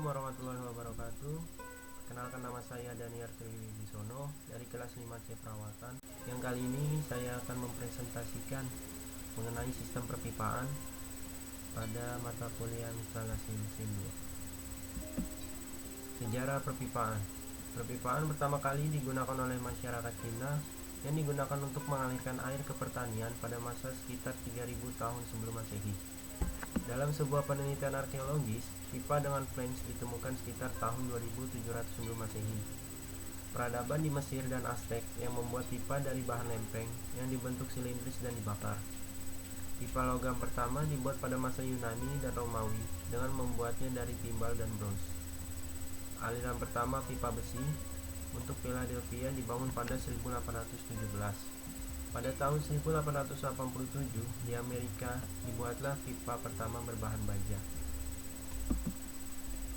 warahmatullahi wabarakatuh. Kenalkan, nama saya Daniar Triwibisono dari kelas 5C Perawatan. Yang kali ini saya akan mempresentasikan mengenai sistem perpipaan pada mata kuliah instalasi mesin 2. Sejarah perpipaan. Perpipaan pertama kali digunakan oleh masyarakat Cina yang digunakan untuk mengalirkan air ke pertanian pada masa sekitar 3000 tahun sebelum Masehi. Dalam sebuah penelitian arkeologis, pipa dengan flange ditemukan sekitar tahun 2700 sebelum Masehi. Peradaban di Mesir dan Aztec yang membuat pipa dari bahan lempeng yang dibentuk silindris dan dibakar. Pipa logam pertama dibuat pada masa Yunani dan Romawi dengan membuatnya dari timbal dan bronze. Aliran pertama pipa besi untuk Philadelphia dibangun pada 1817. Pada tahun 1887 di Amerika dibuatlah pipa pertama berbahan baja.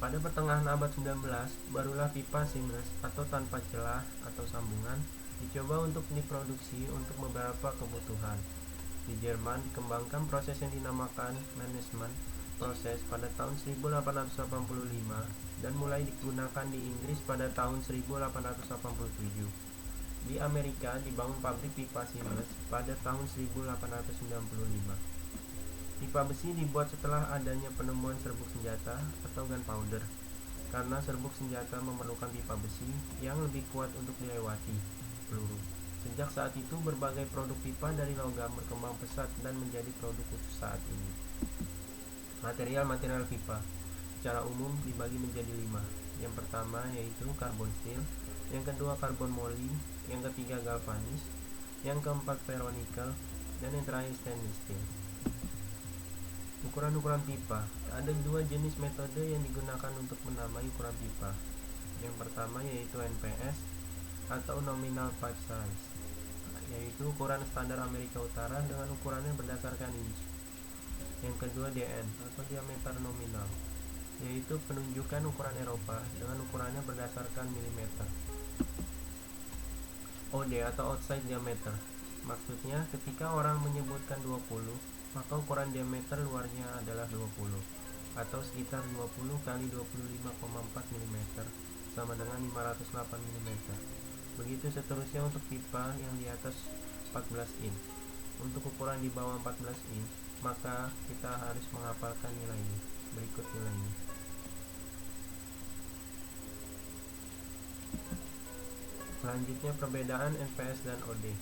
Pada pertengahan abad 19 barulah pipa seamless atau tanpa celah atau sambungan dicoba untuk diproduksi untuk beberapa kebutuhan. Di Jerman dikembangkan proses yang dinamakan management proses pada tahun 1885 dan mulai digunakan di Inggris pada tahun 1887. Di Amerika dibangun pabrik pipa seamless pada tahun 1895. Pipa besi dibuat setelah adanya penemuan serbuk senjata atau gunpowder, karena serbuk senjata memerlukan pipa besi yang lebih kuat untuk dilewati peluru. Sejak saat itu berbagai produk pipa dari logam berkembang pesat dan menjadi produk khusus saat ini. Material pipa secara umum dibagi menjadi 5. Yang pertama yaitu karbon steel, yang kedua karbon moly, yang ketiga galvanis, yang keempat ferronikel, dan yang terakhir stainless steel. Ukuran pipa. Ada 2 jenis metode yang digunakan untuk menamai ukuran pipa. Yang pertama yaitu NPS atau nominal pipe size, yaitu ukuran standar Amerika Utara dengan ukurannya berdasarkan inch. Yang kedua DN atau diameter nominal, yaitu penunjukan ukuran Eropa dengan ukurannya berdasarkan milimeter. OD atau outside diameter, maksudnya ketika orang menyebutkan 20, maka ukuran diameter luarnya adalah 20 atau sekitar 20 kali 25,4 mm sama dengan 508 mm. Begitu seterusnya untuk pipa yang di atas 14 in. Untuk ukuran di bawah 14 in, maka kita harus menghafalkan nilainya. Berikut nilainya. Selanjutnya perbedaan NPS dan OD.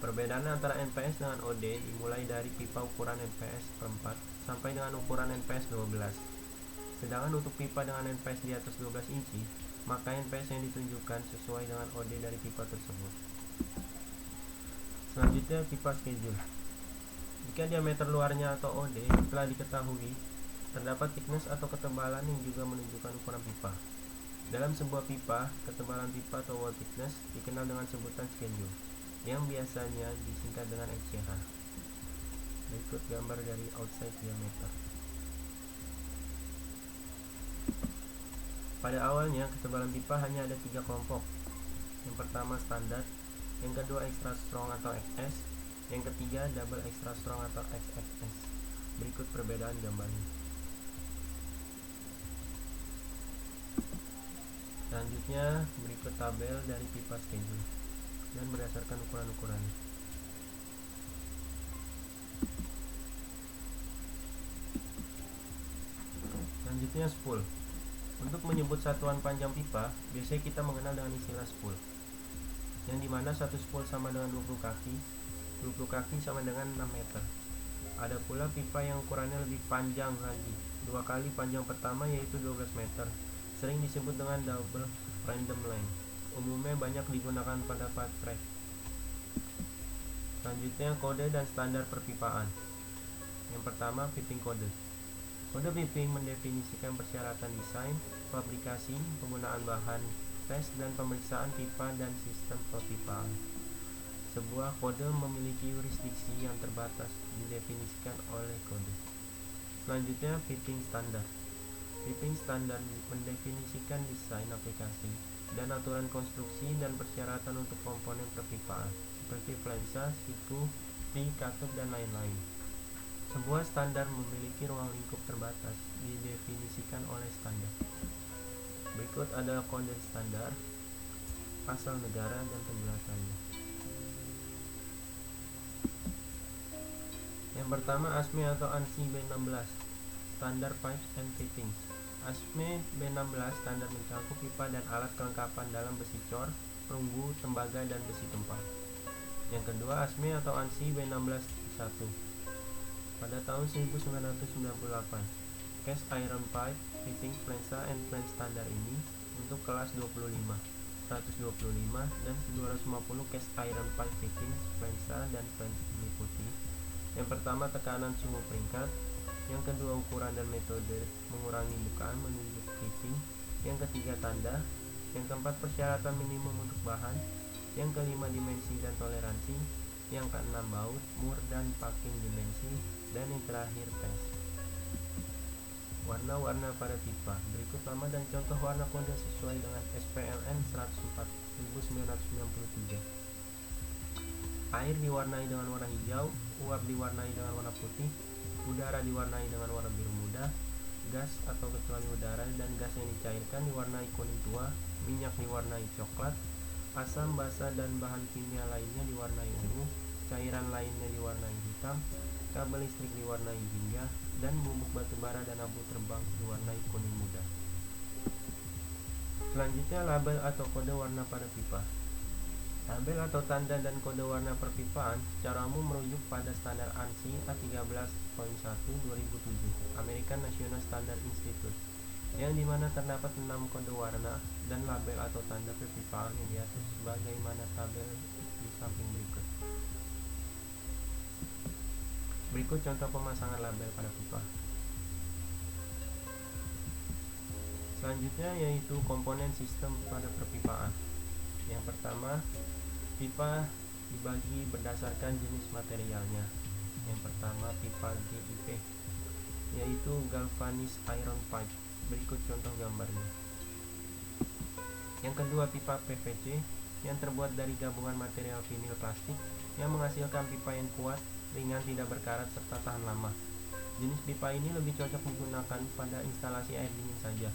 Perbedaan antara NPS dengan OD dimulai dari pipa ukuran NPS per 4 sampai dengan ukuran NPS 12. Sedangkan untuk pipa dengan NPS di atas 12 inci, maka NPS yang ditunjukkan sesuai dengan OD dari pipa tersebut. Selanjutnya pipa schedule. Jika diameter luarnya atau OD telah diketahui, terdapat thickness atau ketebalan yang juga menunjukkan ukuran pipa. Dalam sebuah pipa, ketebalan pipa atau wall thickness dikenal dengan sebutan schedule, yang biasanya disingkat dengan FCH. Berikut gambar dari outside diameter. Pada awalnya, ketebalan pipa hanya ada 3 kelompok. Yang pertama standar, yang kedua extra strong atau XS, yang ketiga double extra strong atau XXS. Berikut perbedaan gambarnya. Selanjutnya berikut tabel dari pipa schedule dan berdasarkan ukuran-ukurannya. Selanjutnya spool. Untuk menyebut satuan panjang pipa, biasanya kita mengenal dengan istilah spool, yang dimana satu spool sama dengan 20 kaki, 20 kaki sama dengan 6 meter. Ada pula pipa yang ukurannya lebih panjang lagi, 2 kali panjang pertama yaitu 12 meter. Sering disebut dengan double random length. Umumnya banyak digunakan pada pipe track. Selanjutnya kode dan standar perpipaan. Yang pertama piping kode. Kode piping mendefinisikan persyaratan desain, fabrikasi, penggunaan bahan, tes dan pemeriksaan pipa dan sistem perpipaan. Sebuah kode memiliki yurisdiksi yang terbatas didefinisikan oleh kode. Selanjutnya piping standar. Piping standar mendefinisikan desain aplikasi dan aturan konstruksi dan persyaratan untuk komponen perpipaan seperti flansa, siku, katup, dan lain-lain. Sebuah standar memiliki ruang lingkup terbatas didefinisikan oleh standar. Berikut adalah kode standar, asal negara, dan penjelasannya. Yang pertama, ASME atau ANSI B16, Standard Pipes and Fittings. ASME B16 standar mencakup pipa dan alat kelengkapan dalam besi cor, perunggu, tembaga, dan besi tempat. Yang kedua, ASME atau ANSI B16-1 pada tahun 1998. Cast Iron Pipe Fittings Plensa and Flange standar ini untuk kelas 25, 125, dan 250 cast iron pipe fittings Plensa dan Flange meliputi: yang pertama, tekanan suhu peringkat; yang kedua, ukuran dan metode mengurangi bukaan menunjuk clipping; yang ketiga, tanda; yang keempat, persyaratan minimum untuk bahan; yang kelima, dimensi dan toleransi; yang keenam, baut, mur, dan packing dimensi; dan yang terakhir, tes. Warna-warna pada pipa. Berikut nama dan contoh warna kode sesuai dengan SPLN 104 1993. Air diwarnai dengan warna hijau, uap diwarnai dengan warna putih, udara diwarnai dengan warna biru muda, gas atau kecuali udara dan gas yang dicairkan diwarnai kuning tua, minyak diwarnai coklat, asam basa dan bahan kimia lainnya diwarnai ungu, cairan lainnya diwarnai hitam, kabel listrik diwarnai jingga, dan bubuk batu bara dan abu terbang diwarnai kuning muda. Selanjutnya, label atau kode warna pada pipa. Label atau tanda dan kode warna perpipaan secara umum merujuk pada standar ANSI A13.1 2007 American National Standard Institute, yang dimana terdapat 6 kode warna dan label atau tanda perpipaan yang diatur sebagaimana tabel di samping berikut. Berikut contoh pemasangan label pada pipa. Selanjutnya yaitu komponen sistem pada perpipaan. Yang pertama, pipa dibagi berdasarkan jenis materialnya. Yang pertama, pipa GIP, yaitu galvanized iron pipe. Berikut contoh gambarnya. Yang kedua, pipa PVC yang terbuat dari gabungan material vinil plastik yang menghasilkan pipa yang kuat, ringan, tidak berkarat, serta tahan lama. Jenis pipa ini lebih cocok digunakan pada instalasi air dingin saja.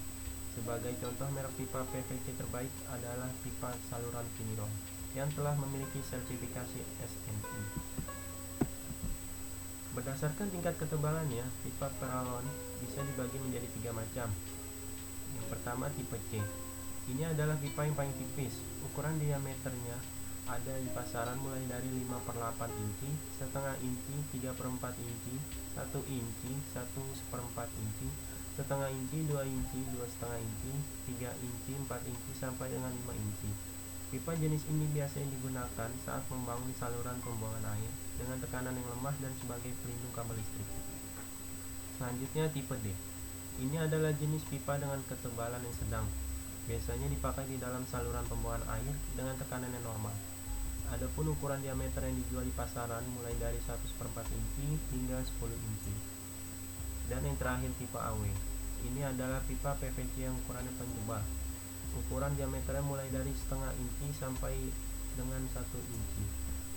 Sebagai contoh, merek pipa PVC terbaik adalah pipa saluran Vinilon yang telah memiliki sertifikasi SNI. Berdasarkan tingkat ketebalannya, pipa Peralon bisa dibagi menjadi 3 macam. Yang pertama, tipe C. Ini adalah pipa yang paling tipis. Ukuran diameternya ada di pasaran mulai dari 5/8 inci, setengah inci, 3/4 inci, 1 inci, 1/4 inci, setengah inci, 2 inci, 2,5 inci, 3 inci, 4 inci, sampai dengan 5 inci. Pipa jenis ini biasanya digunakan saat membangun saluran pembuangan air dengan tekanan yang lemah dan sebagai pelindung kabel listrik. Selanjutnya, tipe D. Ini adalah jenis pipa dengan ketebalan yang sedang. Biasanya dipakai di dalam saluran pembuangan air dengan tekanan yang normal. Adapun ukuran diameter yang dijual di pasaran mulai dari 1/4 inci hingga 10 inci. Dan yang terakhir, tipe AW. Ini adalah pipa PVC yang ukurannya paling tebal. Ukuran diameternya mulai dari setengah inci sampai dengan 1 inci.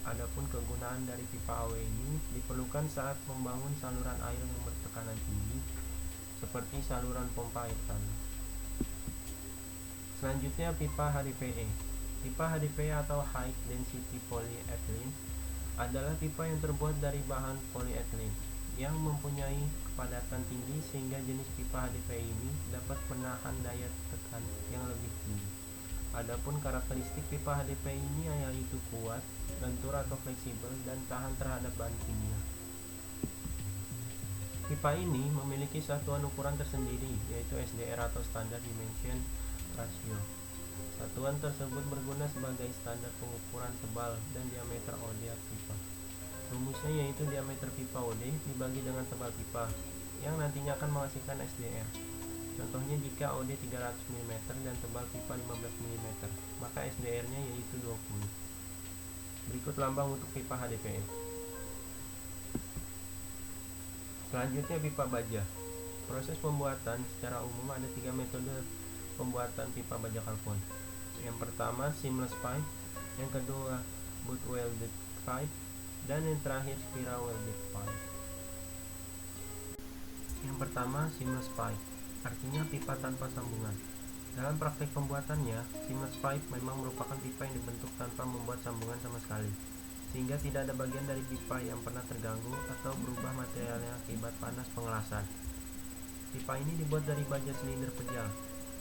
Adapun kegunaan dari pipa AW ini diperlukan saat membangun saluran air yang bertekanan tinggi, seperti saluran pompa air tanah. Selanjutnya, pipa HDPE. Pipa HDPE atau High Density Polyethylene adalah pipa yang terbuat dari bahan polyethylene yang mempunyai kepadatan tinggi sehingga jenis pipa HDPE ini dapat menahan daya tekan yang lebih tinggi. Adapun karakteristik pipa HDPE ini yaitu kuat, lentur atau fleksibel, dan tahan terhadap bahan kimia. Pipa ini memiliki satuan ukuran tersendiri, yaitu SDR atau Standard Dimension Ratio. Satuan tersebut berguna sebagai standar pengukuran tebal dan diameter OD pipa. Rumusnya yaitu diameter pipa OD dibagi dengan tebal pipa, yang nantinya akan menghasilkan SDR. Contohnya, jika OD 300 mm dan tebal pipa 15 mm, maka SDR-nya yaitu 20. Berikut lambang untuk pipa HDPE. Selanjutnya, pipa baja. Proses pembuatan secara umum ada 3 metode pembuatan pipa baja karbon. Yang pertama, seamless pipe, yang kedua, butt welded pipe, dan yang terakhir, spiral welded pipe. Yang pertama, seamless pipe, artinya pipa tanpa sambungan. Dalam praktek pembuatannya, seamless pipe memang merupakan pipa yang dibentuk tanpa membuat sambungan sama sekali, sehingga tidak ada bagian dari pipa yang pernah terganggu atau berubah materialnya akibat panas pengelasan. Pipa ini dibuat dari baja silinder pejal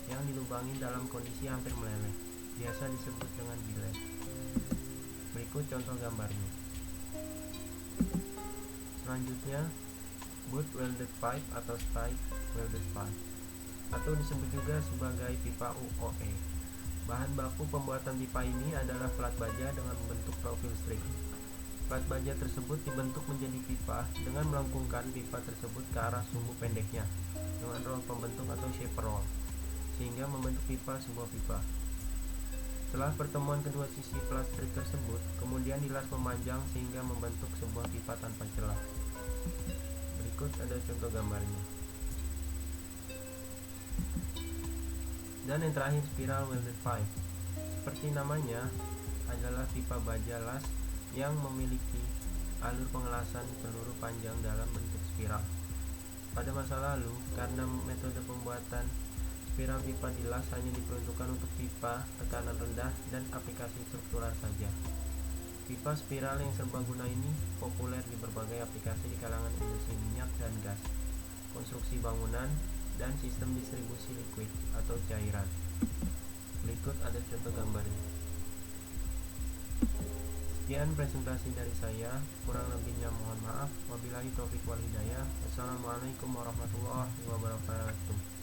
yang dilubangi dalam kondisi hampir meleleh, biasa disebut dengan billet. Berikut contoh gambarnya. Selanjutnya, butt welded pipe atau stipe welded pipe, atau disebut juga sebagai pipa UOE. Bahan baku pembuatan pipa ini adalah plat baja dengan bentuk profil strip. Plat baja tersebut dibentuk menjadi pipa dengan melengkungkan pipa tersebut ke arah sumbu pendeknya dengan roll pembentuk atau shaper roll, sehingga membentuk sebuah pipa. Setelah pertemuan kedua sisi plat strip tersebut, kemudian dilas memanjang sehingga membentuk sebuah pipa tanpa celah. Berikut ada contoh gambarnya. Dan yang terakhir, spiral welded pipe. Seperti namanya, adalah pipa baja las yang memiliki alur pengelasan peluru panjang dalam bentuk spiral. Pada masa lalu, karena metode pembuatan spiral pipa dilas hanya diperuntukkan untuk pipa tekanan rendah dan aplikasi struktural saja. Pipa spiral yang serbaguna ini populer di berbagai aplikasi di kalangan industri minyak dan gas, konstruksi bangunan, dan sistem distribusi liquid atau cairan. Berikut ada contoh gambarnya. Sekian presentasi dari saya, kurang lebihnya mohon maaf. Wabillahi taufiq wal hidayah. Wassalamualaikum warahmatullahi wabarakatuh.